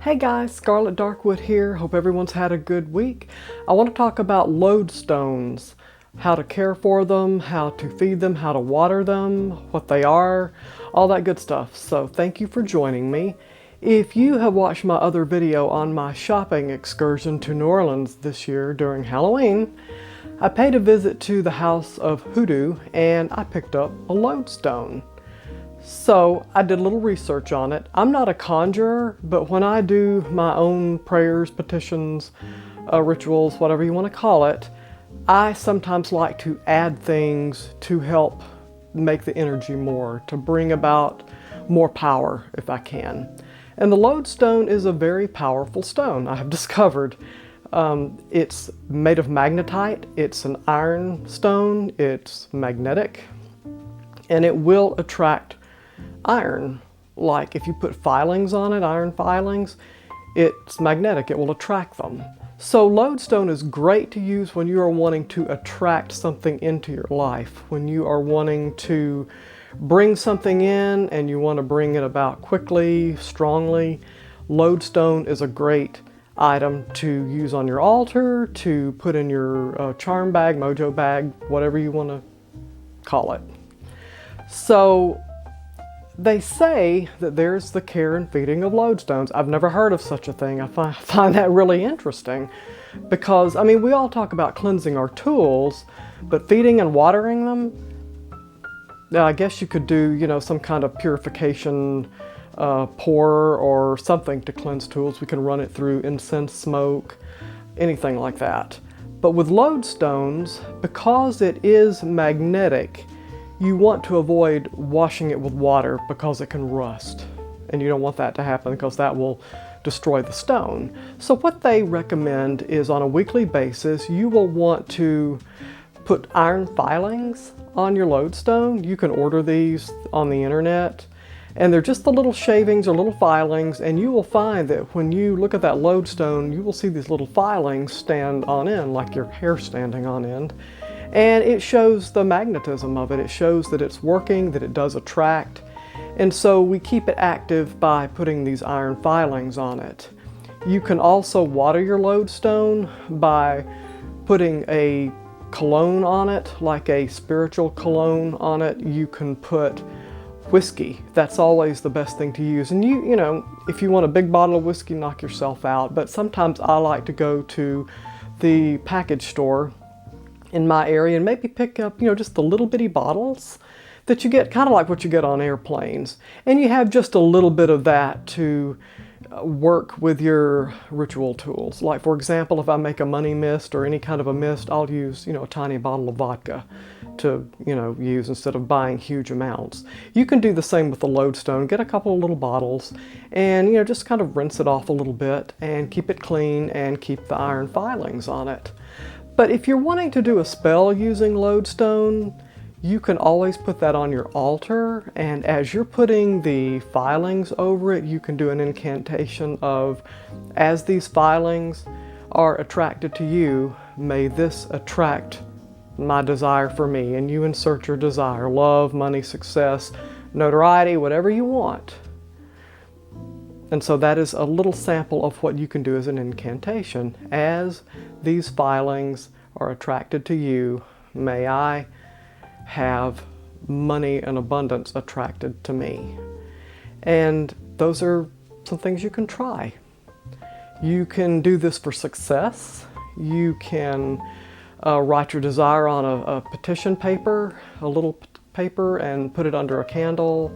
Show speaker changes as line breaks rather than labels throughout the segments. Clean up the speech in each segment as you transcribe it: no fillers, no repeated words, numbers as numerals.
Hey guys, Scarlet Darkwood here. Hope everyone's had a good week. I want to talk about lodestones, how to care for them, how to feed them, how to water them, what they are, all that good stuff. So thank you for joining me. If you have watched my other video on my shopping excursion to New Orleans this year during Halloween, I paid a visit to the House of Hoodoo and I picked up a lodestone. So I did a little research on it. I'm not a conjurer, but when I do my own prayers, petitions, rituals, whatever you want to call it, I sometimes like to add things to help make the energy more, to bring about more power if I can. And the lodestone is a very powerful stone, I have discovered. It's made of magnetite, it's an iron stone, it's magnetic, and it will attract iron. Like if you put filings on it, iron filings, it's magnetic, it will attract them. So lodestone is great to use when you are wanting to attract something into your life, when you are wanting to bring something in and you want to bring it about quickly, strongly. Lodestone is a great item to use on your altar, to put in your charm bag, mojo bag, whatever you want to call it. So they say that there's the care and feeding of lodestones. I've never heard of such a thing. I find that really interesting because, I mean, we all talk about cleansing our tools, but feeding and watering them, I guess you could do, you know, some kind of purification pour or something to cleanse tools. We can run it through incense smoke, anything like that. But with lodestones, because it is magnetic, you want to avoid washing it with water because it can rust. And you don't want that to happen because that will destroy the stone. So what they recommend is on a weekly basis, you will want to put iron filings on your lodestone. You can order these on the internet. And they're just the little shavings or little filings, and you will find that when you look at that lodestone, you will see these little filings stand on end, like your hair standing on end. And it shows the magnetism of it. It shows that it's working, that it does attract. And so we keep it active by putting these iron filings on it. You can also water your lodestone by putting a cologne on it, like a spiritual cologne on it. You can put whiskey. That's always the best thing to use. And you know, if you want a big bottle of whiskey, knock yourself out. But sometimes I like to go to the package store in my area and maybe pick up, you know, just the little bitty bottles that you get, kind of like what you get on airplanes. And you have just a little bit of that to work with your ritual tools. Like for example, if I make a money mist or any kind of a mist, I'll use, you know, a tiny bottle of vodka to, you know, use instead of buying huge amounts. You can do the same with the lodestone. Get a couple of little bottles and, you know, just kind of rinse it off a little bit and keep it clean and keep the iron filings on it. But if you're wanting to do a spell using lodestone, you can always put that on your altar, and as you're putting the filings over it, you can do an incantation of, as these filings are attracted to you, may this attract my desire for me. And you insert your desire, love, money, success, notoriety, whatever you want. And so that is a little sample of what you can do as an incantation. As these filings are attracted to you, may I have money and abundance attracted to me. And those are some things you can try. You can do this for success. You can write your desire on a petition paper, a little paper, and put it under a candle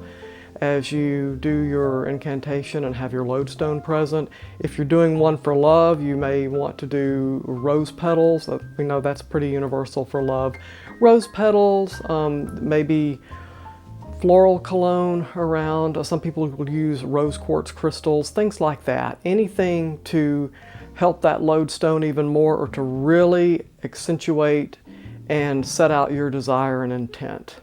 as you do your incantation and have your lodestone present. If you're doing one for love, you may want to do rose petals. We know that's pretty universal for love. Rose petals, maybe floral cologne around. Some people will use rose quartz crystals, things like that. Anything to help that lodestone even more, or to really accentuate and set out your desire and intent.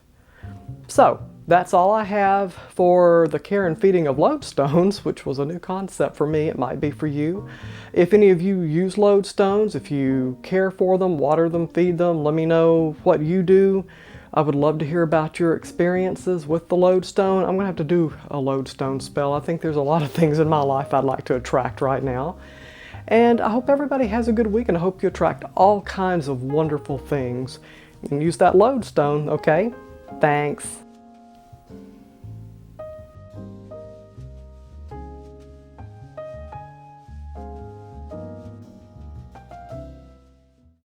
So that's all I have for the care and feeding of lodestones, which was a new concept for me. It might be for you. If any of you use lodestones, if you care for them, water them, feed them, let me know what you do. I would love to hear about your experiences with the lodestone. I'm gonna have to do a lodestone spell. I think there's a lot of things in my life I'd like to attract right now. And I hope everybody has a good week, and I hope you attract all kinds of wonderful things. And use that lodestone, okay? Thanks.